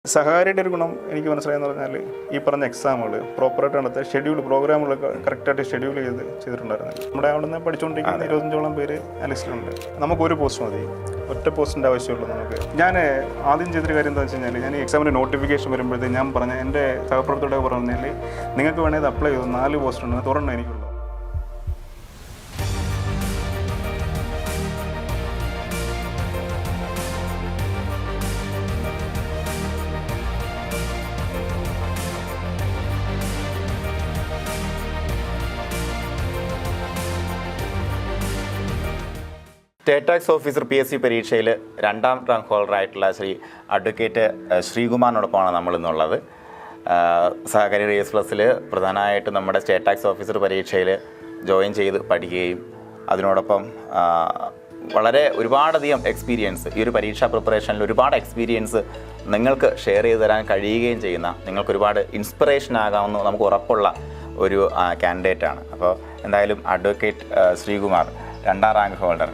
സഹാരിയുടെ ഒരു ഗുണം എനിക്ക് മനസ്സിലായെന്ന് പറഞ്ഞാൽ ഈ പറഞ്ഞ എക്സാമുകൾ പ്രോപ്പറായിട്ട് നടത്തുക, ഷെഡ്യൂൾ പ്രോഗ്രാമുകളൊക്കെ കറക്റ്റായിട്ട് ഷെഡ്യൂൾ ചെയ്തിട്ടുണ്ടായിരുന്നു. നമ്മുടെ അവിടെ നിന്ന് പഠിച്ചുകൊണ്ടിരിക്കുന്ന 25ഓളം പേര് ആ ലിസ്റ്റിലുണ്ട്. നമുക്കൊരു പോസ്റ്റ് മതി, ഒറ്റ പോസ്റ്റിൻ്റെ ആവശ്യമുള്ളൂ നമുക്ക്. ഞാൻ ആദ്യം ചെയ്തൊരു കാര്യം എന്താ വെച്ച് കഴിഞ്ഞാൽ, ഞാൻ ഈ എക്സാമിൻ്റെ നോട്ടിഫിക്കേഷൻ വരുമ്പോഴത്തേക്ക് ഞാൻ പറഞ്ഞ എൻ്റെ സഹപ്രവർത്തകരോട് പറഞ്ഞാൽ നിങ്ങൾക്ക് വേണമെങ്കിൽ അപ്ലൈ ചെയ്തു 4 പോസ്റ്റ് ഉണ്ട്, തുറന്നു എനിക്കുള്ളൂ. സ്റ്റേറ്റ് ടാക്സ് ഓഫീസർ PSC പരീക്ഷയിൽ 2ാം റാങ്ക് ഹോൾഡറായിട്ടുള്ള ശ്രീ അഡ്വക്കേറ്റ് ശ്രീകുമാറിനോടൊപ്പമാണ് നമ്മളിന്നുള്ളത്. സഹകാരി ES+ൽ പ്രധാനമായിട്ടും നമ്മുടെ സ്റ്റേറ്റ് ടാക്സ് ഓഫീസർ പരീക്ഷയിൽ ജോയിൻ ചെയ്ത് പഠിക്കുകയും അതിനോടൊപ്പം ഒരുപാടധികം എക്സ്പീരിയൻസ്, ഈ ഒരു പരീക്ഷാ പ്രിപ്പറേഷനിൽ ഒരുപാട് എക്സ്പീരിയൻസ് നിങ്ങൾക്ക് ഷെയർ ചെയ്ത് തരാൻ കഴിയുകയും ചെയ്യുന്ന, നിങ്ങൾക്ക് ഒരുപാട് ഇൻസ്പിറേഷൻ ആകാമെന്ന് നമുക്ക് ഉറപ്പുള്ള ഒരു കാൻഡിഡേറ്റാണ്. അപ്പോൾ എന്തായാലും അഡ്വക്കേറ്റ് ശ്രീകുമാർ 2ാം റാങ്ക് ഹോൾഡർ,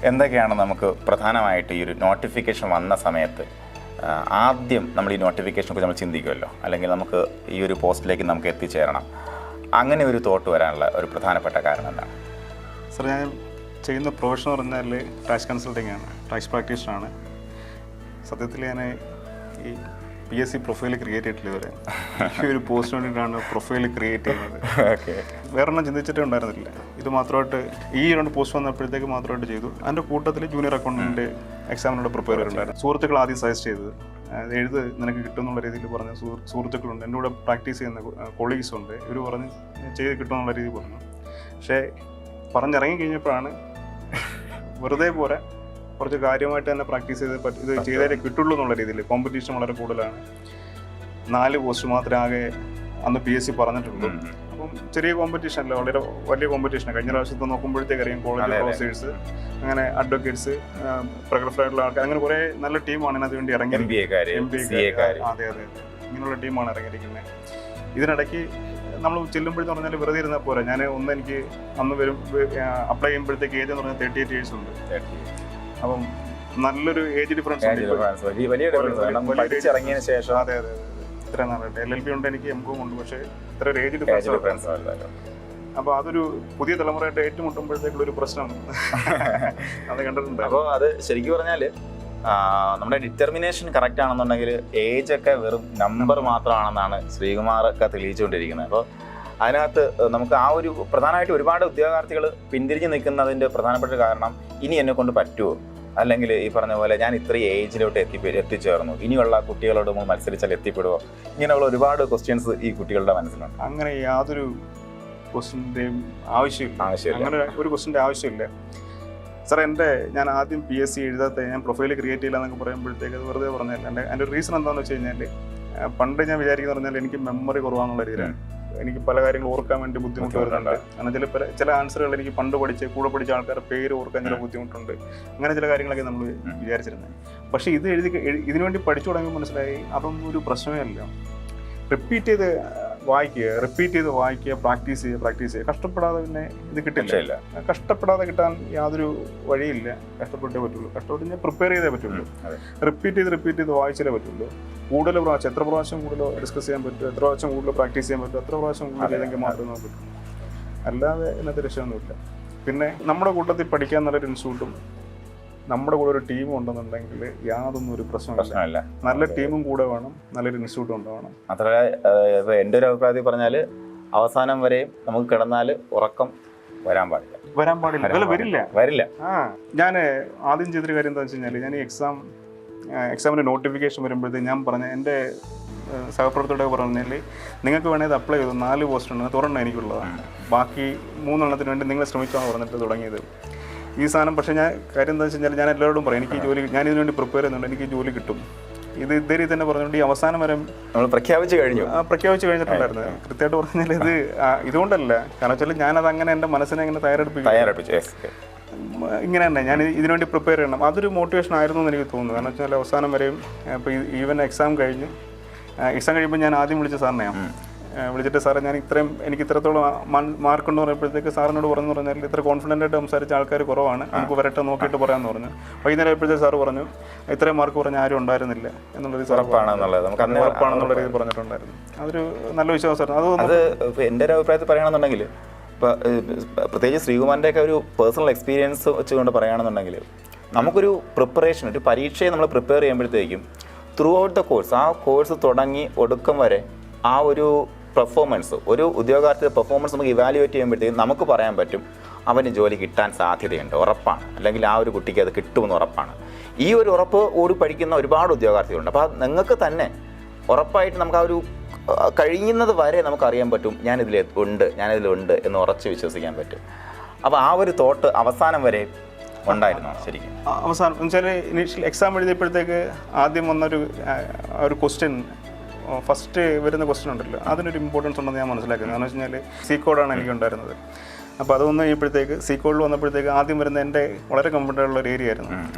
എന്തൊക്കെയാണ് നമുക്ക് പ്രധാനമായിട്ട് ഈ ഒരു നോട്ടിഫിക്കേഷൻ വന്ന സമയത്ത് ആദ്യം നമ്മൾ ഈ നോട്ടിഫിക്കേഷനെ കുറിച്ച് നമ്മൾ ചിന്തിക്കുമല്ലോ, അല്ലെങ്കിൽ നമുക്ക് ഈ ഒരു പോസ്റ്റിലേക്ക് നമുക്ക് എത്തിച്ചേരണം, അങ്ങനെ ഒരു തോട്ട് വരാനുള്ള ഒരു പ്രധാനപ്പെട്ട കാരണം എന്താണ്? സർ, ഞാൻ ചെയ്യുന്ന പ്രൊഫഷൻ എന്ന് പറഞ്ഞാൽ ടാക്സ് കൺസൾട്ടിംഗ് ആണ്, ടാക്സ് പ്രാക്ടീഷനാണ്. സത്യത്തിൽ ഞാൻ ഈ PSC പ്രൊഫൈൽ ക്രിയേറ്റ് ചെയ്തിട്ടില്ല ഇതുവരെ. ഈ ഒരു പോസ്റ്റിന് വേണ്ടിയിട്ടാണ് പ്രൊഫൈൽ ക്രിയേറ്റ് ചെയ്യുന്നത്. വേറൊന്നും ചിന്തിച്ചിട്ടേ ഉണ്ടായിരുന്നില്ല. ഇത് മാത്രമായിട്ട് ഈ 2 പോസ്റ്റ് വന്നപ്പോഴത്തേക്ക് മാത്രമായിട്ട് ചെയ്തു. അതിൻ്റെ കൂട്ടത്തിൽ ജൂനിയർ അക്കൗണ്ടൻറ്റ് എക്സാമിനോട് പ്രിപ്പയർ ചെയ്തിട്ടുണ്ടായിരുന്നു. സുഹൃത്തുക്കൾ ആദ്യം സജസ്റ്റ് ചെയ്തത് എഴുത് നിനക്ക് കിട്ടുമെന്നുള്ള രീതിയിൽ പറഞ്ഞ സുഹൃത്തുക്കളുണ്ട്, എൻ്റെ കൂടെ പ്രാക്ടീസ് ചെയ്യുന്ന കൊളീഗ്സ് ഉണ്ട്, ഇവർ പറഞ്ഞ് ചെയ്ത് കിട്ടുമെന്നുള്ള രീതിയിൽ പറഞ്ഞു. പക്ഷേ പറഞ്ഞിറങ്ങി കഴിഞ്ഞപ്പോഴാണ് വെറുതെ പോരാ, കുറച്ച് കാര്യമായിട്ട് തന്നെ പ്രാക്ടീസ് ചെയ്ത് ഇത് ചെയ്താലേ കിട്ടുള്ളൂ എന്നുള്ള രീതിയിൽ. കോമ്പറ്റീഷൻ വളരെ കൂടുതലാണ്. 4 പോസ്റ്റ് മാത്രമേ ആകെ അന്ന് PSC പറഞ്ഞിട്ടുള്ളൂ. അപ്പം ചെറിയ കോമ്പറ്റീഷൻ അല്ല, വളരെ വലിയ കോമ്പറ്റീഷനാണ്. കഴിഞ്ഞ പ്രാവശ്യത്തെ നോക്കുമ്പോഴത്തേക്ക് അറിയാം, കോളേജ് പ്രൊഫസേഴ്സ്, അങ്ങനെ അഡ്വക്കേറ്റ്സ്, പ്രഗത്ഭരായിട്ടുള്ള ആൾക്കാർ, അങ്ങനെ കുറേ നല്ല ടീമാണ് ഇതിനകത്ത് വേണ്ടി ഇറങ്ങിയിരിക്കുന്നത്. അതെ, ഇങ്ങനെയുള്ള ടീമാണ് ഇറങ്ങിയിരിക്കുന്നത്. ഇതിനിടയ്ക്ക് നമ്മൾ ചെല്ലുമ്പോഴെന്ന് പറഞ്ഞാൽ വെറുതെ ഇരുന്നാൽ പോരാ. എനിക്ക് അന്ന് അപ്ലൈ ചെയ്യുമ്പോഴത്തേക്ക് ഏജ് എന്ന് പറഞ്ഞാൽ 38 years ഉണ്ട്. അപ്പം നല്ലൊരു ഏജ് ഡിഫറൻസ് ഉണ്ട്. ശേഷം അതെ, ഇത്ര നാളായിട്ട് LLB ഉണ്ട്, എനിക്ക് MCOM ഉണ്ട്, പക്ഷേ ഇത്ര ഒരു ഏജ് ഡിഫറൻസ്. അപ്പോൾ അതൊരു പുതിയ തലമുറയായിട്ട് ഏറ്റുമുട്ടുമ്പോഴത്തേക്കുള്ള ഒരു പ്രശ്നം അത് കണ്ടിട്ടുണ്ട്. അപ്പോൾ അത് ശരിക്കും പറഞ്ഞാൽ നമ്മുടെ ഡിറ്റർമിനേഷൻ കറക്റ്റ് ആണെന്നുണ്ടെങ്കിൽ ഏജ് ഒക്കെ വെറും നമ്പർ മാത്രമാണെന്നാണ് ശ്രീകുമാറൊക്കെ തെളിയിച്ചുകൊണ്ടിരിക്കുന്നത്. അപ്പോൾ അതിനകത്ത് നമുക്ക് ആ ഒരു പ്രധാനമായിട്ട് ഒരുപാട് ഉദ്യോഗാർത്ഥികൾ പിന്തിരിഞ്ഞ് നിൽക്കുന്നതിൻ്റെ പ്രധാനപ്പെട്ട കാരണം, ഇനി എന്നെ കൊണ്ട് പറ്റുമോ, അല്ലെങ്കിൽ ഈ പറഞ്ഞ പോലെ ഞാൻ ഇത്രയും ഏജിലോട്ട് എത്തിച്ചേർന്നു, ഇനിയുള്ള കുട്ടികളോട് മത്സരിച്ചാൽ എത്തിപ്പെടുമോ, ഇങ്ങനെയുള്ള ഒരുപാട് ക്വസ്റ്റ്യൻസ് ഈ കുട്ടികളുടെ മനസ്സിലുണ്ട്. അങ്ങനെ യാതൊരു ക്വസ്റ്റിൻ്റെയും ആവശ്യമില്ല. അങ്ങനെ ഒരു ക്വസ്റ്റിൻ്റെ ആവശ്യമില്ല സാർ. ഞാൻ ആദ്യം PSC എഴുതാത്ത, ഞാൻ പ്രൊഫൈൽ ക്രിയേറ്റ് ചെയ്യില്ല എന്നൊക്കെ പറയുമ്പോഴത്തേക്ക് അത് വെറുതെ പറഞ്ഞില്ല. എൻ്റെ റീസൺ എന്താണെന്ന് വെച്ച് കഴിഞ്ഞാൽ, പണ്ട് ഞാൻ വിചാരിക്കുന്ന പറഞ്ഞാൽ എനിക്ക് മെമ്മറി കുറവാണെന്നുള്ള രീതിയിലാണ്. എനിക്ക് പല കാര്യങ്ങൾ ഓർക്കാൻ വേണ്ടി ബുദ്ധിമുട്ട് വരുന്നുണ്ട്. കാരണം ചില ആൻസറുകൾ എനിക്ക് പണ്ട് കൂടെ പഠിച്ച ആൾക്കാരുടെ പേര് ഓർക്കാൻ ചില ബുദ്ധിമുട്ടുണ്ട്. അങ്ങനെ ചില കാര്യങ്ങളൊക്കെ നമ്മൾ വിചാരിച്ചിരുന്നത്. പക്ഷേ ഇതിനുവേണ്ടി പഠിച്ചു തുടങ്ങുമ്പോൾ മനസ്സിലായി അതൊന്നും ഒരു പ്രശ്നമേ അല്ല. റിപ്പീറ്റ് ചെയ്ത് വായിക്കുക, പ്രാക്ടീസ് ചെയ്യുക. കഷ്ടപ്പെടാതെ പിന്നെ ഇത് കിട്ടില്ല. കഷ്ടപ്പെടാതെ കിട്ടാൻ യാതൊരു വഴിയില്ല. കഷ്ടപ്പെട്ടേ പറ്റുള്ളൂ. കഷ്ടപ്പെട്ട് പ്രിപ്പയർ ചെയ്തേ പറ്റുള്ളൂ. റിപ്പീറ്റ് ചെയ്ത് വായിച്ചാലേ പറ്റുള്ളൂ. കൂടുതൽ പ്രാവശ്യം, എത്ര പ്രാവശ്യം കൂടുതൽ ഡിസ്കസ് ചെയ്യാൻ പറ്റും, എത്ര പ്രാവശ്യം കൂടുതൽ പ്രാക്ടീസ് ചെയ്യാൻ പറ്റും, എത്ര പ്രാവശ്യം കൂടുതൽ ചെയ്തെങ്കിൽ മാത്രമേ നമുക്ക് പറ്റും. അല്ലാതെ ഇതിനകത്ത് രക്ഷയൊന്നുമില്ല. പിന്നെ നമ്മുടെ കൂട്ടത്തിൽ പഠിക്കാൻ നല്ലൊരു ഇൻസ്റ്റിറ്റ്യൂട്ടും നമ്മുടെ കൂടെ ഒരു ടീമും ഉണ്ടെന്നുണ്ടെങ്കിൽ യാതൊന്നും ഒരു പ്രശ്നമില്ല. നല്ല ടീമും കൂടെ വേണം, നല്ലൊരു ഇൻസ്റ്റിറ്റ്യൂട്ടും ഉണ്ടാവണം. മാത്രമല്ല എൻ്റെ ഒരു അഭിപ്രായത്തിൽ പറഞ്ഞാൽ അവസാനം വരെയും നമുക്ക് കിടന്നാൽ ഉറക്കം വരാൻ പാടില്ല. വരില്ല. ഞാൻ ആദ്യം ചെയ്തൊരു കാര്യം എന്താ വെച്ച് കഴിഞ്ഞാൽ, ഞാൻ ഈ എക്സാമിൻ്റെ നോട്ടിഫിക്കേഷൻ വരുമ്പോഴത്തേക്ക് ഞാൻ പറഞ്ഞ എൻ്റെ സഹപ്രവർത്തകരോട് പറഞ്ഞാൽ നിങ്ങൾക്ക് വേണമെങ്കിൽ അപ്ലൈ ചെയ്തു 4 പോസ്റ്റ് ഉണ്ട്, തുറന്നു എനിക്കുള്ളതാണ്, ബാക്കി 3 എണ്ണത്തിന് വേണ്ടി നിങ്ങൾ ശ്രമിച്ചാണ് പറഞ്ഞിട്ട് തുടങ്ങിയത് ഈ സാധനം. പക്ഷേ കാര്യം എന്താ വെച്ച് കഴിഞ്ഞാൽ, ഞാൻ എല്ലാവരോടും പറയും എനിക്ക് ഈ ജോലി, ഞാൻ ഇതിനു വേണ്ടി പ്രിപ്പയർ ചെയ്യുന്നുണ്ട്, എനിക്ക് ഈ ജോലി കിട്ടും. ഇത് ഇതേ രീതി തന്നെ പറഞ്ഞുകൊണ്ട് ഈ അവസാനം വരെ നമ്മൾ പ്രഖ്യാപിച്ച് കഴിഞ്ഞിട്ടുണ്ടായിരുന്നു. കൃത്യമായിട്ട് പറഞ്ഞാൽ ഇതുകൊണ്ടല്ല, കാരണം വെച്ചാൽ ഞാനത് അങ്ങനെ എൻ്റെ മനസ്സിനെ അങ്ങനെ തയ്യാറെടുപ്പിച്ചു. ഇങ്ങനെ തന്നെ ഞാൻ ഇതിനുവേണ്ടി പ്രിപ്പയർ ചെയ്യണം, അതൊരു മോട്ടിവേഷൻ ആയിരുന്നു എന്ന് എനിക്ക് തോന്നുന്നു. കാരണം വെച്ചാൽ അവസാനം വരെയും ഇപ്പോൾ ഈവൻ എക്സാം കഴിയുമ്പോൾ ഞാൻ ആദ്യം വിളിച്ച സാറിനെയാണ് വിളിച്ചിട്ട് സാറേ ഞാൻ എനിക്ക് ഇത്രത്തോളം മാർക്കുണ്ടെന്ന് പറയുമ്പോഴത്തേക്ക് സാറിനോട് പറഞ്ഞു പറഞ്ഞാൽ ഇത്ര കോൺഫിഡൻ്റ് ആയിട്ട് സംസാരിച്ച ആൾക്കാർ കുറവാണ്, നമുക്ക് വരട്ടെ നോക്കിയിട്ട് പറയാമെന്ന് പറഞ്ഞു. വൈകുന്നേരം ആയപ്പോഴത്തേക്ക് സാറ് പറഞ്ഞു ഇത്രയും മാർക്ക് പറഞ്ഞ ആരും ഉണ്ടായിരുന്നില്ല എന്നുള്ളൊരു ഉറപ്പാണെന്നുള്ള രീതി പറഞ്ഞിട്ടുണ്ടായിരുന്നു. അതൊരു നല്ല വിശ്വാസമായിരുന്നു. അത് എൻ്റെ ഒരു അഭിപ്രായത്തിൽ പറയുകയാണെന്നുണ്ടെങ്കിൽ ഇപ്പോൾ പ്രത്യേകിച്ച് ശ്രീകുമാറിൻ്റെയൊക്കെ ഒരു പേഴ്സണൽ എക്സ്പീരിയൻസ് വെച്ചുകൊണ്ട് പറയുകയാണെന്നുണ്ടെങ്കിൽ നമുക്കൊരു പ്രിപ്പറേഷൻ, ഒരു പരീക്ഷയെ നമ്മൾ പ്രിപ്പയർ ചെയ്യുമ്പോഴത്തേക്കും ത്രൂ ഔട്ട് ദ കോഴ്സ്, ആ കോഴ്സ് തുടങ്ങി ഒടുക്കം വരെ ആ ഒരു പെർഫോമൻസ്, ഒരു ഉദ്യോഗാർത്ഥിയുടെ പെർഫോമൻസ് നമുക്ക് ഇവാലുവേറ്റ് ചെയ്യുമ്പോഴത്തേക്കും നമുക്ക് പറയാൻ പറ്റും അവന് ജോലി കിട്ടാൻ സാധ്യതയുണ്ട്, ഉറപ്പാണ്, അല്ലെങ്കിൽ ആ ഒരു കുട്ടിക്ക് അത് കിട്ടുമെന്ന് ഉറപ്പാണ്. ഈ ഒരു ഉറപ്പ് ഓടി പഠിക്കുന്ന ഒരുപാട് ഉദ്യോഗാർത്ഥികളുണ്ട്. അപ്പോൾ നിങ്ങൾക്ക് തന്നെ ഉറപ്പായിട്ട് നമുക്ക് ആ ഒരു കഴിയുന്നത് വരെ നമുക്കറിയാൻ പറ്റും ഞാനിതിലുണ്ട് എന്ന് ഉറച്ച് വിശ്വസിക്കാൻ പറ്റും. അപ്പോൾ ആ ഒരു തോട്ട് അവസാനം വരെ ഉണ്ടായിരുന്നു ശരിക്കും. അവസാനം എന്ന് വെച്ചാൽ ഇനീഷ്യൽ എക്സാം എഴുതിയപ്പോഴത്തേക്ക് ആദ്യം വന്നൊരു ഒരു ക്വസ്റ്റ്യൻ, ഫസ്റ്റ് വരുന്ന ക്വസ്റ്റ്യൻ ഉണ്ടല്ലോ, അതിനൊരു ഇമ്പോർട്ടൻസ് ഉണ്ടെന്ന് ഞാൻ മനസ്സിലാക്കുന്നത്. കാരണം വെച്ച് കഴിഞ്ഞാൽ സി കോഡാണ് എനിക്കുണ്ടായിരുന്നത്. അപ്പോൾ അത് വന്നു കഴിയുമ്പോഴത്തേക്ക് സി കോഡിൽ വന്നപ്പോഴത്തേക്ക് ആദ്യം വരുന്ന എൻ്റെ വളരെ കംഫർട്ടബിൾ ഒരു ഏരിയ ആയിരുന്നു.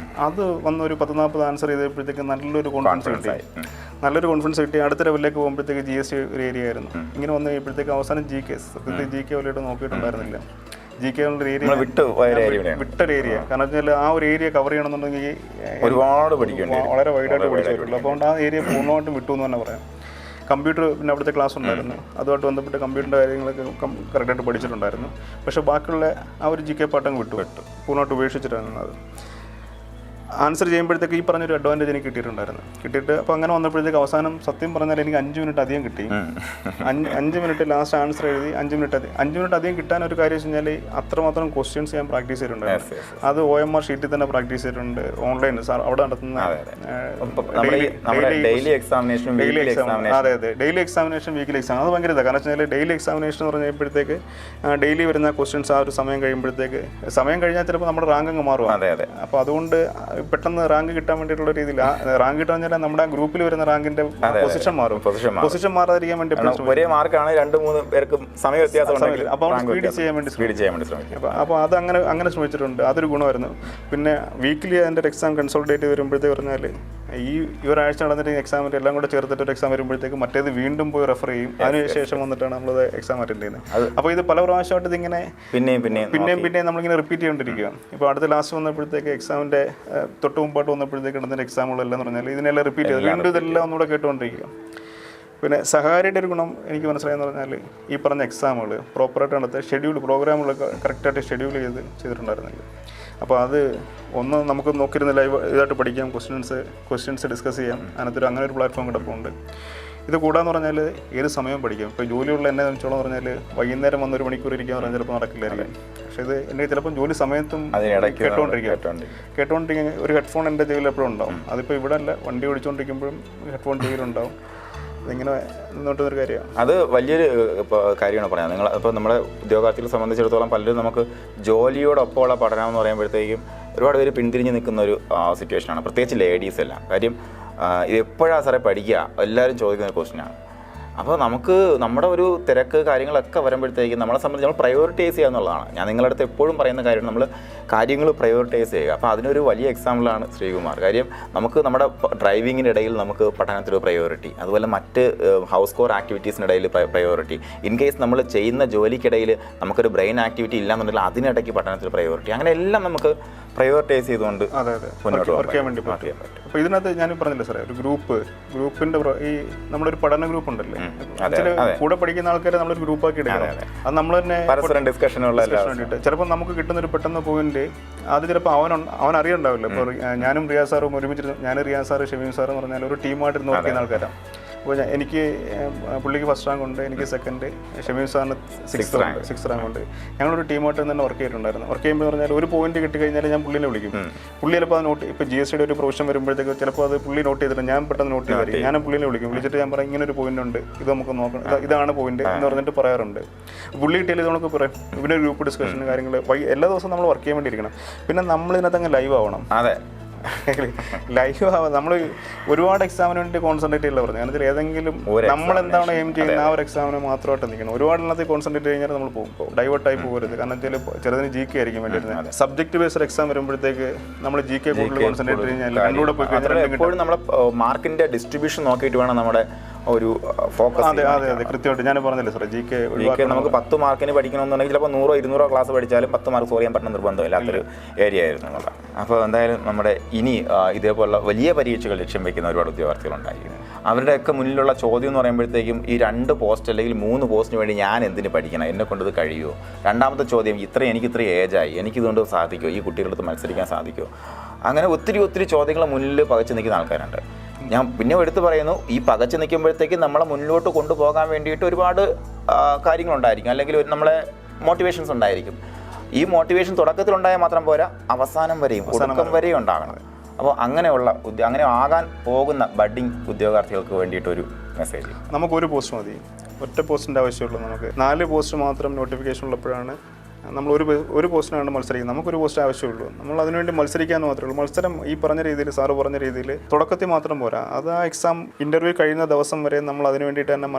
അത് വന്നൊരു 10-40 ആൻസർ ചെയ്തപ്പോഴത്തേക്ക് നല്ലൊരു കോൺഫിഡൻസ് കിട്ടി. അടുത്ത ലെവലിലേക്ക് പോകുമ്പോഴത്തേക്ക് GST ഒരു ഏരിയ ആയിരുന്നു. ഇങ്ങനെ വന്നു കഴിയുമ്പോഴത്തേക്ക് അവസാനം GK വലിയിട്ട് നോക്കിയിട്ടുണ്ടായിരുന്നില്ല. GK ഒരു ഏരിയ വിട്ടൊരു ഏരിയ. കാരണം വെച്ചാൽ ആ ഒരു ഏരിയ കവർ ചെയ്യണമെന്നുണ്ടെങ്കിൽ ഒരുപാട് വളരെ വൈഡായിട്ട് പഠിച്ചിട്ടുള്ളൂ. അതുകൊണ്ട് ആ ഏരിയ പൂർണ്ണമായിട്ടും വിട്ടു എന്ന് തന്നെ പറയാം. കമ്പ്യൂട്ടർ പിന്നെ അവിടുത്തെ ക്ലാസ് ഉണ്ടായിരുന്നു, അതുമായിട്ട് ബന്ധപ്പെട്ട് കമ്പ്യൂട്ടറിൻ്റെ കാര്യങ്ങളൊക്കെ കറക്റ്റായിട്ട് പഠിച്ചിട്ടുണ്ടായിരുന്നു. പക്ഷേ ബാക്കിയുള്ള ആ ഒരു GK പാട്ടങ്ങ് വിട്ടു പൂർണ്ണമായിട്ട് ഉപേക്ഷിച്ചിട്ടാണ് അത് ആൻസർ ചെയ്യുമ്പോഴത്തേക്ക് ഈ പറഞ്ഞൊരു അഡ്വാൻറ്റേജ് എനിക്ക് കിട്ടിയിട്ട് അപ്പോൾ അങ്ങനെ വന്നപ്പോഴത്തേക്ക് അവസാനം സത്യം പറഞ്ഞാൽ എനിക്ക് 5 മിനിറ്റ് അധികം കിട്ടി. 5 മിനിറ്റ് ലാസ്റ്റ് ആൻസർ എഴുതി 5 മിനിറ്റ് അധികം കിട്ടാനൊരു കാര്യം വെച്ച് കഴിഞ്ഞാൽ അത്രമാത്രം ക്വസ്റ്റ്യൻസ് ഞാൻ പ്രാക്ടീസ് ചെയ്തിട്ടുണ്ടായിരുന്നു. അത് OMR ഷീറ്റിൽ തന്നെ പ്രാക്ടീസ് ചെയ്തിട്ടുണ്ട്. ഓൺലൈൻ സാർ അവിടെ നടത്തുന്ന ഡെയിലി എക്സാമിനേഷൻ, വീക്കിലി എക്സാം, അത് ഭയങ്കര ഇതാണ്. കാരണം വെച്ചാൽ ഡെയിലി എക്സാമിനേഷൻ എന്ന് പറഞ്ഞപ്പോഴത്തേക്ക് ഡെയിലി വരുന്ന ക്വസ്റ്റ്യൻസ് ആ ഒരു സമയം കഴിയുമ്പോഴത്തേക്ക്, സമയം കഴിഞ്ഞാൽ ചിലപ്പോൾ നമ്മുടെ റാങ്ക് അങ്ങ് മാറും. അപ്പോൾ അതുകൊണ്ട് പെട്ടെന്ന് റാങ്ക് കിട്ടാൻ വേണ്ടിയിട്ടുള്ള രീതിയിൽ റാങ്ക് കിട്ടാൻ വെച്ചാൽ നമ്മുടെ ഗ്രൂപ്പിൽ വരുന്ന റാങ്കിന്റെ പൊസിഷൻ മാറാതിരിക്കാൻ വേണ്ടി ഒരേ മാർക്കാണ് 2-3 പേർക്ക് സമയ വ്യത്യാസം ഉണ്ടെങ്കിൽ അപ്പോൾ സ്പീഡ് ചെയ്യാൻ വേണ്ടി ശ്രമിക്കും. അപ്പോൾ അത് അങ്ങനെ ശ്രമിച്ചിട്ടുണ്ട്. അതൊരു ഗുണമായിരുന്നു. പിന്നെ വീക്കിലി അതിൻ്റെ എക്സാം കൺസൾട്ടേറ്റ് വരുമ്പോഴത്തേക്ക് പറഞ്ഞാൽ ഈ ഒരാഴ്ച നടന്നിട്ട് എക്സാമിൻ്റെ എല്ലാം കൂടെ ചേർത്തിട്ട് ഒരു എക്സാം വരുമ്പോഴത്തേക്ക് മറ്റേത് വീണ്ടും പോയി റെഫർ ചെയ്യും. അതിനുശേഷം വന്നിട്ടാണ് നമ്മളത് എക്സാം അറ്റൻഡ് ചെയ്യുന്നത്. അപ്പോൾ ഇത് പല പ്രാവശ്യമായിട്ട് ഇതിങ്ങനെ പിന്നെയും നമ്മളിങ്ങനെ റിപ്പീറ്റ് ചെയ്തുകൊണ്ടിരിക്കുക. ഇപ്പോൾ അടുത്ത ലാസ്റ്റ് വന്നപ്പോഴത്തേക്ക് എക്സാമിൻ്റെ തൊട്ട് മുമ്പായിട്ട് വന്നപ്പോഴത്തേക്ക് നടന്ന എക്സാമുകളെല്ലാം എന്ന് പറഞ്ഞാൽ ഇതിനെല്ലാം റിപ്പീറ്റ് ചെയ്ത് വീണ്ടും ഇതെല്ലാം ഒന്നുകൂടെ കേട്ടുകൊണ്ടിരിക്കുക. പിന്നെ സഹാരിയുടെ ഒരു ഗുണം എനിക്ക് മനസ്സിലായെന്ന് പറഞ്ഞാൽ ഈ പറഞ്ഞ എക്സാമുകൾ പ്രോപ്പറായിട്ട് നടത്തുക, പ്രോഗ്രാമുകളൊക്കെ കറക്റ്റായിട്ട് ഷെഡ്യൂൾ ചെയ്തിട്ടുണ്ടായിരുന്നില്ല. അപ്പോൾ അത് ഒന്ന് നമുക്ക് നോക്കിയിരുന്ന ലൈവ് ഇതായിട്ട് പഠിക്കാം, ക്വസ്റ്റ്യൻസ് ഡിസ്കസ് ചെയ്യാം. അതിനകത്തൊരു അങ്ങനെ ഒരു പ്ലാറ്റ്ഫോം കിടപ്പുണ്ട്. ഇത് കൂടാന്ന് പറഞ്ഞാൽ ഏത് സമയം പഠിക്കാം. ഇപ്പോൾ ജോലിയുള്ള എന്നെ സംബന്ധിച്ചോളം പറഞ്ഞാൽ വൈകുന്നേരം വന്ന് 1 മണിക്കൂർ ഇരിക്കുക പറഞ്ഞാൽ ചിലപ്പോൾ നടക്കില്ലായിരിക്കും. പക്ഷേ ഇത് എൻ്റെ ചിലപ്പോൾ ജോലി സമയത്തും കേട്ടോണ്ടിരിക്കുക ഒരു ഹെഡ്ഫോൺ എൻ്റെ ചെവിയിൽ എപ്പോഴും ഉണ്ടാവും. അതിപ്പോൾ ഇവിടെ അല്ല, വണ്ടി ഓടിച്ചുകൊണ്ടിരിക്കുമ്പോഴും ഹെഡ്ഫോൺ ചെവിയിലുണ്ടാവും. അതിങ്ങനെ നിന്നോട്ടൊരു കാര്യമാണ്. അത് വലിയൊരു കാര്യമാണ് പറയാം. നിങ്ങൾ ഇപ്പോൾ നമ്മുടെ ഉദ്യോഗാർത്ഥികളെ സംബന്ധിച്ചിടത്തോളം പലരും നമുക്ക് ജോലിയോടൊപ്പമുള്ള പഠനം എന്ന് പറയുമ്പോഴത്തേക്കും ഒരുപാട് പേര് പിന്തിരിഞ്ഞ് നിൽക്കുന്ന ഒരു സിറ്റുവേഷനാണ്, പ്രത്യേകിച്ച് ലേഡീസ് എല്ലാം. കാര്യം ഇത് എപ്പോഴാണ് സാറേ പഠിക്കുക, എല്ലാവരും ചോദിക്കുന്ന ഒരു ക്വസ്റ്റ്യനാണ്. അപ്പോൾ നമുക്ക് നമ്മുടെ ഒരു തിരക്ക് കാര്യങ്ങളൊക്കെ വരുമ്പോഴത്തേക്കും നമ്മളെ സംബന്ധിച്ച് നമ്മൾ പ്രയോറിറ്റൈസ് ചെയ്യുക എന്നുള്ളതാണ്. ഞാൻ നിങ്ങളുടെ അടുത്ത് എപ്പോഴും പറയുന്ന കാര്യം, നമ്മൾ കാര്യങ്ങൾ പ്രയോറിറ്റൈസ് ചെയ്യുക. അപ്പോൾ അതിനൊരു വലിയ എക്സാമ്പിളാണ് ശ്രീകുമാർ. കാര്യം നമുക്ക് നമ്മുടെ ഡ്രൈവിങ്ങിനിടയിൽ നമുക്ക് പഠനത്തിലൊരു പ്രയോറിറ്റി, അതുപോലെ മറ്റ് ഹൗസ് കോർ ആക്ടിവിറ്റീസിനിടയിൽ പ്രയോറിറ്റി, ഇൻ കേസ് നമ്മൾ ചെയ്യുന്ന ജോലിക്കിടയിൽ നമുക്കൊരു ബ്രെയിൻ ആക്ടിവിറ്റി ഇല്ലാന്നുണ്ടെങ്കിൽ അതിനിടയ്ക്ക് പഠനത്തിൽ പ്രയോറിറ്റി, അങ്ങനെ എല്ലാം നമുക്ക് പ്രയോറിറ്റൈസ് ചെയ്തുകൊണ്ട് വർക്ക് ചെയ്യാൻ വേണ്ടി പറ്റും. അപ്പോൾ ഇതിനകത്ത് ഞാൻ പറഞ്ഞില്ല സാറേ, ഒരു ഗ്രൂപ്പിൻ്റെ ഈ നമ്മളൊരു പഠന ഗ്രൂപ്പ് ഉണ്ടല്ലേ, കൂടെ പഠിക്കുന്ന ആൾക്കാരെ നമ്മളൊരു ഗ്രൂപ്പാക്കി എടുക്കണം. അത് നമ്മൾ തന്നെ ഡിസ്കഷൻ വേണ്ടിയിട്ട് ചിലപ്പോൾ നമുക്ക് കിട്ടുന്നൊരു പെട്ടെന്ന് പോയിന്റ് അത് ചിലപ്പോൾ അവൻ അറിയണ്ടാവില്ല. ഇപ്പോൾ ഞാനും റിയാസ് സാറും ഒരുമിച്ചിരുന്നു, ഞാൻ റിയാസ് സാറ് ഷമീം സാറ് എന്ന് പറഞ്ഞാൽ ഒരു ടീമായിട്ട് നോക്കി ചെയ്യുന്ന ആൾക്കാരാണ്. അപ്പോൾ എനിക്ക് പുള്ളിക്ക് 1st റാങ്ക് ഉണ്ട്, എനിക്ക് 2nd, ഷമീം സാറിന് 6th റാങ്ക് ഉണ്ട്. ഞങ്ങളൊരു ടീമായിട്ട് തന്നെ വർക്ക് ചെയ്തിട്ടുണ്ടായിരുന്നു. വർക്ക് ചെയ്യുമ്പോൾ പറഞ്ഞാൽ ഒരു പോയിന്റ് കിട്ടിക്കഴിഞ്ഞാൽ ഞാൻ പുള്ളിനെ വിളിക്കും. പുള്ളി ചിലപ്പോൾ അത് നോട്ട്, ഇപ്പോൾ GSTയുടെ ഒരു പ്രൊവിഷൻ വരുമ്പോഴത്തേക്ക് ചിലപ്പോൾ അത് പുള്ളി നോട്ട് ചെയ്തിട്ട് ഞാൻ പെട്ടെന്ന് നോട്ട് ചെയ്തായിരിക്കും. ഞാൻ പുള്ളിനെ വിളിച്ചിട്ട് ഞാൻ പറയും ഇങ്ങനെ ഒരു പോയിന്റ് ഉണ്ട്, ഇത് നമുക്ക് നോക്കണം, ഇതാണ് പോയിന്റ് എന്ന് പറഞ്ഞിട്ട് പറയാറുണ്ട്. പുള്ളി കിട്ടിയാൽ ഇത് നമുക്ക് പറയും. പിന്നെ ഗ്രൂപ്പ് ഡിസ്കഷൻ കാര്യങ്ങൾ എല്ലാ ദിവസവും നമ്മൾ വർക്ക് ചെയ്യാൻ വേണ്ടിയിരിക്കണം. പിന്നെ നമ്മൾ ഇതിനകത്ത് അങ്ങ് ലൈവ് ആവണം. ലൈവ് ആവാം. നമ്മൾ ഒരുപാട് എക്സാമിന് വേണ്ടി കോൺസെൻട്രേറ്റ് ചെയ്യില്ല പറഞ്ഞു. കാരണം ഏതെങ്കിലും നമ്മൾ എന്താണ് എയിം ചെയ്യുന്ന ആ ഒരു എക്സാമിന് മാത്രമായിട്ട് നിൽക്കണം. ഒരുപാട് എണ്ണത്തിൽ കോൺസെൻട്രേറ്റ് കഴിഞ്ഞാൽ നമ്മൾ പോകും, ഡൈവേർട്ടായി പോകരുത്. കാരണം ചിലതിന് GK ആയിരിക്കും വേണ്ടിയിരുന്നത്. സബ്ജക്ട് ബേസ്ഡ് എക്സാം വരുമ്പോഴത്തേക്ക് നമ്മൾ GK കൂടുതൽ കോൺസെൻട്രേറ്റ് കഴിഞ്ഞാൽ രണ്ടുകൂടെ പോയി കഴിഞ്ഞാൽ എപ്പോഴും നമ്മളെ മാർക്കിന്റെ ഡിസ്ട്രിബ്യൂഷൻ നോക്കിയിട്ട് വേണം നമ്മുടെ ഒരു ഫോക്കസ്. അതെ അതെ അതെ കൃത്യമായിട്ട് ഞാൻ പറഞ്ഞില്ലേ സാറേ, ജി കെ നമുക്ക് 10 മാർക്കിന് പഠിക്കണമെന്നുണ്ടെങ്കിൽ ചിലപ്പോൾ 100 200 ക്ലാസ് പഠിച്ചാലും 10 മാർക്ക് സ്കോർ ചെയ്യാൻ പറ്റുന്ന നിർബന്ധമില്ലാത്തൊരു ഏരിയ ആയിരുന്നു എന്നുള്ളത്. അപ്പോൾ എന്തായാലും നമ്മുടെ ഇനി ഇതേപോലുള്ള വലിയ പരീക്ഷകൾ ലക്ഷ്യം വയ്ക്കുന്ന ഒരുപാട് ഉദ്യോഗാർത്ഥികളുണ്ടായിരിക്കും. അവരുടെയൊക്കെ മുന്നിലുള്ള ചോദ്യം എന്ന് പറയുമ്പോഴത്തേക്കും ഈ 2 പോസ്റ്റ് അല്ലെങ്കിൽ 3 പോസ്റ്റിന് വേണ്ടി ഞാൻ എന്തിന് പഠിക്കണം, എന്നെ കൊണ്ടത് കഴിയുമോ? രണ്ടാമത്തെ ചോദ്യം, എനിക്ക് ഇത്ര ഏജായി, എനിക്കിതുകൊണ്ട് സാധിക്കുമോ, ഈ കുട്ടികളടുത്ത് മത്സരിക്കാൻ സാധിക്കുമോ? അങ്ങനെ ഒത്തിരി ചോദ്യങ്ങൾ മുന്നിൽ പകച്ചു നിൽക്കുന്ന ആൾക്കാരുണ്ട്. ഞാൻ പിന്നെ എടുത്തു പറയുന്നു, ഈ പകച്ചു നിൽക്കുമ്പോഴത്തേക്ക് നമ്മളെ മുന്നിലോട്ട് കൊണ്ടുപോകാൻ വേണ്ടിയിട്ട് ഒരുപാട് കാര്യങ്ങളുണ്ടായിരിക്കും, അല്ലെങ്കിൽ നമ്മളെ മോട്ടിവേഷൻസ് ഉണ്ടായിരിക്കും. ഈ മോട്ടിവേഷൻ തുടക്കത്തിലുണ്ടായാൽ മാത്രം പോരാ, അവസാനം വരെയും ഉണ്ടാകണം. അപ്പോൾ അങ്ങനെ ആകാൻ പോകുന്ന ബഡ്ഡിങ് ഉദ്യോഗാർത്ഥികൾക്ക് വേണ്ടിയിട്ടൊരു മെസ്സേജ്. നമുക്കൊരു പോസ്റ്റ് മതി, ഒറ്റ പോസ്റ്റിൻ്റെ ആവശ്യമുള്ളൂ. നമുക്ക് 4 പോസ്റ്റ് മാത്രം നോട്ടിഫിക്കേഷൻ ഉള്ളപ്പോഴാണ് നമ്മൾ ഒരു പോസ്റ്റിനാണ് മത്സരിക്കുന്നത്. നമുക്കൊരു പോസ്റ്റ് ആവശ്യമുള്ളൂ. നമ്മൾ അതിനുവേണ്ടി മത്സരിക്കാമെന്ന് മാത്രമേ ഉള്ളൂ. മത്സരം ഈ പറഞ്ഞ രീതിയിൽ, സാറ് പറഞ്ഞ രീതിയിൽ തുടക്കത്തിൽ മാത്രം പോരാ. അത് ആ എക്സാം ഇൻ്റർവ്യൂ കഴിയുന്ന ദിവസം വരെ നമ്മൾ അതിന് വേണ്ടിയിട്ട് തന്നെ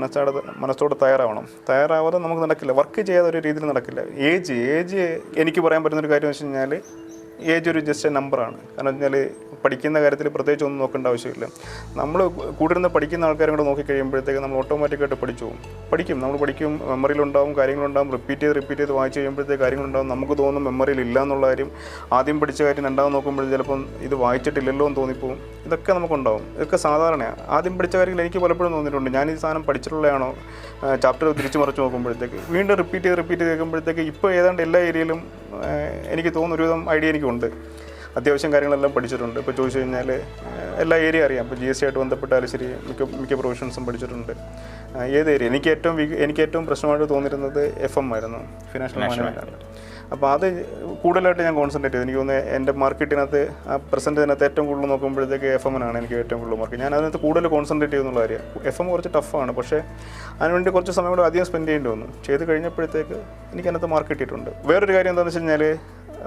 മനസ്സോടെ തയ്യാറാവാതെ നമുക്ക് നടക്കില്ല. വർക്ക് ചെയ്യാതെ ഒരു രീതിയിൽ നടക്കില്ല. ഏജ് എനിക്ക് പറയാൻ പറ്റുന്നൊരു കാര്യം വെച്ച് കഴിഞ്ഞാൽ, ഏജ് ഒരു ജസ്റ്റ് എ നമ്പറാണ്. കാരണം വെച്ചാൽ പഠിക്കുന്ന കാര്യത്തിൽ പ്രത്യേകിച്ച് ഒന്നും നോക്കേണ്ട ആവശ്യമില്ല. നമ്മൾ കൂടിരുന്ന് പഠിക്കുന്ന ആൾക്കാരും കൂടെ നോക്കിക്കഴിയുമ്പോഴത്തേക്ക് നമ്മൾ ഓട്ടോമാറ്റിക്കായിട്ട് പഠിക്കും. നമ്മൾ പഠിക്കും, മെമ്മറിയിലുണ്ടാവും, കാര്യങ്ങളുണ്ടാവും, റിപ്പീറ്റ് ചെയ്ത് വായിച്ച് കഴിയുമ്പോഴത്തേക്ക് കാര്യങ്ങളുണ്ടാവും. നമുക്ക് തോന്നും മെമ്മറിയിൽ ഇല്ല എന്നുള്ള കാര്യം. ആദ്യം പഠിച്ച കാര്യം രണ്ടാമത് നോക്കുമ്പോൾ ചിലപ്പം ഇത് വായിച്ചിട്ടില്ലല്ലോ എന്ന് തോന്നിപ്പോവും. ഇതൊക്കെ നമുക്കുണ്ടാവും. ഇതൊക്കെ സാധാരണയാണ്. ആദ്യം പഠിച്ച കാര്യങ്ങൾ എനിക്ക് പലപ്പോഴും തോന്നിയിട്ടുണ്ട്, ഞാൻ ഈ സാധനം പഠിച്ചിട്ടുള്ളതാണോ, ചാപ്റ്റർ തിരിച്ചു മറിച്ച് നോക്കുമ്പോഴത്തേക്ക് വീണ്ടും റിപ്പീറ്റ് ചെയ്ത് കേൾക്കുമ്പോഴത്തേക്ക് ഇപ്പോൾ ഏതാണ്ട് എല്ലാ ഏരിയയിലും എനിക്ക് തോന്നുന്ന ഒരുവിധം ഐഡിയ എനിക്കുണ്ട്. അത്യാവശ്യം കാര്യങ്ങളെല്ലാം പഠിച്ചിട്ടുണ്ട്. ഇപ്പോൾ ചോദിച്ചു കഴിഞ്ഞാൽ എല്ലാ ഏരിയ അറിയാം. ഇപ്പോൾ GST ആയിട്ട് ബന്ധപ്പെട്ടാലും ശരി, മിക്ക പ്രൊഫഷൻസും പഠിച്ചിട്ടുണ്ട്. ഏത് ഏരിയ എനിക്ക് ഏറ്റവും പ്രശ്നമായിട്ട് തോന്നിയിരുന്നത് FM ആയിരുന്നു, ഫിനാൻഷ്യൽ മാനേജ്മെൻറ്റാണ്. അപ്പോൾ അത് കൂടുതലായിട്ട് ഞാൻ കോൺസെൻട്രേറ്റ് ചെയ്തു. എനിക്ക് തോന്നുന്നത് എൻ്റെ മാർക്കറ്റിനകത്ത് പ്രസൻറ്റിനകത്ത് ഏറ്റവും കൂടുതൽ നോക്കുമ്പോഴത്തേക്ക് FM-നാണ് എനിക്ക് ഏറ്റവും കൂടുതൽ മാർക്ക്. ഞാൻ അതിനകത്ത് കൂടുതൽ കോൺസെൻട്രേറ്റ് ചെയ്യുന്നുള്ള കാര്യം. FM കുറച്ച് ടഫാണ്, പക്ഷേ അതിനുവേണ്ടി കുറച്ച് സമയം കൂടെ അധികം സ്പെൻഡ് ചെയ്യേണ്ടി വന്നു. ചെയ്ത് കഴിഞ്ഞപ്പോഴത്തേക്ക് എനിക്ക് അതിനകത്ത് മാർക്ക് കിട്ടിയിട്ടുണ്ട്. വേറൊരു കാര്യം എന്താണെന്ന് വെച്ച് കഴിഞ്ഞാൽ,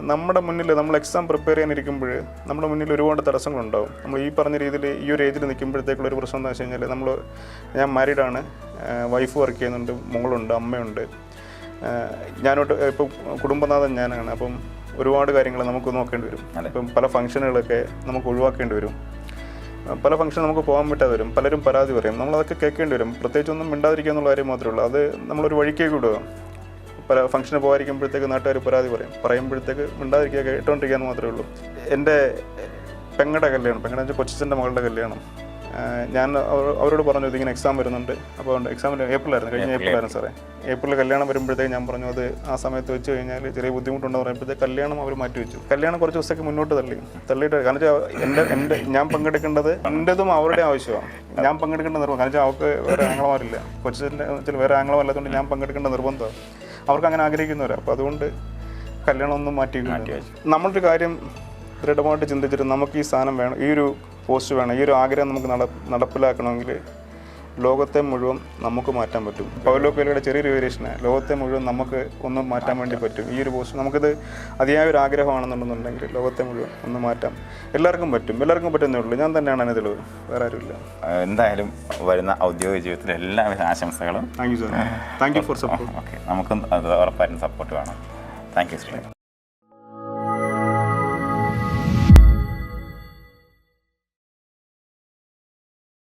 നമ്മുടെ മുന്നിൽ നമ്മൾ എക്സാം പ്രിപ്പയർ ചെയ്യാനിരിക്കുമ്പോൾ നമ്മുടെ മുന്നിൽ ഒരുപാട് തടസ്സങ്ങളുണ്ടാവും. നമ്മൾ ഈ പറഞ്ഞ രീതിയിൽ ഈ ഒരു ഏജിൽ നിൽക്കുമ്പോഴത്തേക്കുള്ള ഒരു പ്രശ്നം എന്താണെന്ന് വെച്ച് കഴിഞ്ഞാൽ, ഞാൻ മാരീഡാണ്, വൈഫ് വർക്ക് ചെയ്യുന്നുണ്ട്, മോളുണ്ട്, അമ്മയുണ്ട്. ഞാനോട്ട് ഇപ്പോൾ കുടുംബനാഥൻ ഞാനാണ്. അപ്പം ഒരുപാട് കാര്യങ്ങൾ നമുക്ക് നോക്കേണ്ടി വരും. ഇപ്പം പല ഫംഗ്ഷനുകളൊക്കെ നമുക്ക് ഒഴിവാക്കേണ്ടി വരും. പല ഫംഗ്ഷൻ നമുക്ക് പോകാൻ പറ്റാതെ വരും. പലരും പരാതി പറയും, നമ്മളതൊക്കെ കേൾക്കേണ്ടി വരും. പ്രത്യേകിച്ചൊന്നും മിണ്ടാതിരിക്കുക എന്നുള്ള കാര്യം മാത്രമേ ഉള്ളൂ. അത് നമ്മളൊരു വഴിക്കേക്ക് വിടുക. പല ഫംഗ്ഷന് പോകാതിരിക്കുമ്പോഴത്തേക്ക് നാട്ടുകാർ പരാതി പറയുമ്പോഴത്തേക്ക് മിണ്ടാതിരിക്കുക, കേട്ടോണ്ടിരിക്കുക എന്ന് മാത്രമേ ഉള്ളൂ. എൻ്റെ പെങ്ങളുടെ കല്യാണം, പെങ്ങളുടെ കൊച്ചച്ഛൻ്റെ മകളുടെ കല്യാണം, ഞാൻ അവരോട് പറഞ്ഞു ഇതിങ്ങനെ എക്സാം വരുന്നുണ്ട്. അപ്പോൾ എക്സാമിൽ ഏപ്രിലായിരുന്നു, കഴിഞ്ഞ ഏപ്രിലായിരുന്നു സാറേ. ഏപ്രിൽ കല്യാണം വരുമ്പോഴത്തേക്ക് ഞാൻ പറഞ്ഞു അത് ആ സമയത്ത് വെച്ച് കഴിഞ്ഞാൽ ചെറിയ ബുദ്ധിമുട്ടുണ്ടെന്ന് പറയുമ്പോഴത്തേക്ക് കല്യാണം അവർ മാറ്റി വെച്ചു. കല്യാണം കുറച്ച് ദിവസത്തേക്ക് മുന്നോട്ട് തള്ളിയിട്ട്, കാരണം വെച്ചാൽ ഞാൻ പങ്കെടുക്കേണ്ടത് എൻ്റെതും അവരുടെ ആവശ്യമാണ്. ഞാൻ പങ്കെടുക്കേണ്ട നിർബന്ധം, കാരണം വെച്ചാൽ അവർക്ക് വേറെ ആംഗ്ലമാരില്ല, കൊച്ചിൻ്റെ വേറെ ആംഗ്ലമല്ലാത്തതുകൊണ്ട് ഞാൻ പങ്കെടുക്കേണ്ട നിർബന്ധമാണ്. അവർക്ക് അങ്ങനെ ആഗ്രഹിക്കുന്നവരാണ്. അപ്പോൾ അതുകൊണ്ട് കല്യാണം ഒന്നും മാറ്റി. നമ്മളൊരു കാര്യം ദൃഢമായിട്ട് ചിന്തിച്ചിട്ട് നമുക്ക് ഈ സാധനം വേണം, ഈ ഒരു പോസ്റ്റ് വേണം, ഈ ഒരു ആഗ്രഹം നമുക്ക് നടപ്പിലാക്കണമെങ്കിൽ ലോകത്തെ മുഴുവൻ നമുക്ക് മാറ്റാൻ പറ്റും. പൗലോ കൊയ്ലോയുടെ ചെറിയൊരു വേരിയേഷന്, ലോകത്തെ മുഴുവൻ നമുക്ക് ഒന്ന് മാറ്റാൻ വേണ്ടി പറ്റും. ഈ ഒരു പോസ്റ്റ് നമുക്കിത് അതിയായ ഒരു ആഗ്രഹമാണെന്നുണ്ടെന്നുണ്ടെങ്കിൽ ലോകത്തെ മുഴുവൻ ഒന്ന് മാറ്റാം. എല്ലാവർക്കും പറ്റുന്നേ ഉള്ളൂ. ഞാൻ തന്നെയാണ് അതിന് തെളിവ്, വേറെ ആരുമില്ല. എന്തായാലും വരുന്ന ഔദ്യോഗിക ജീവിതത്തിൽ എല്ലാവിധ ആശംസകളും. Thank you sir. Thank you for support. Okay, നമുക്കും അത് ഉറപ്പായിട്ടും സപ്പോർട്ട് വേണം. Thank you.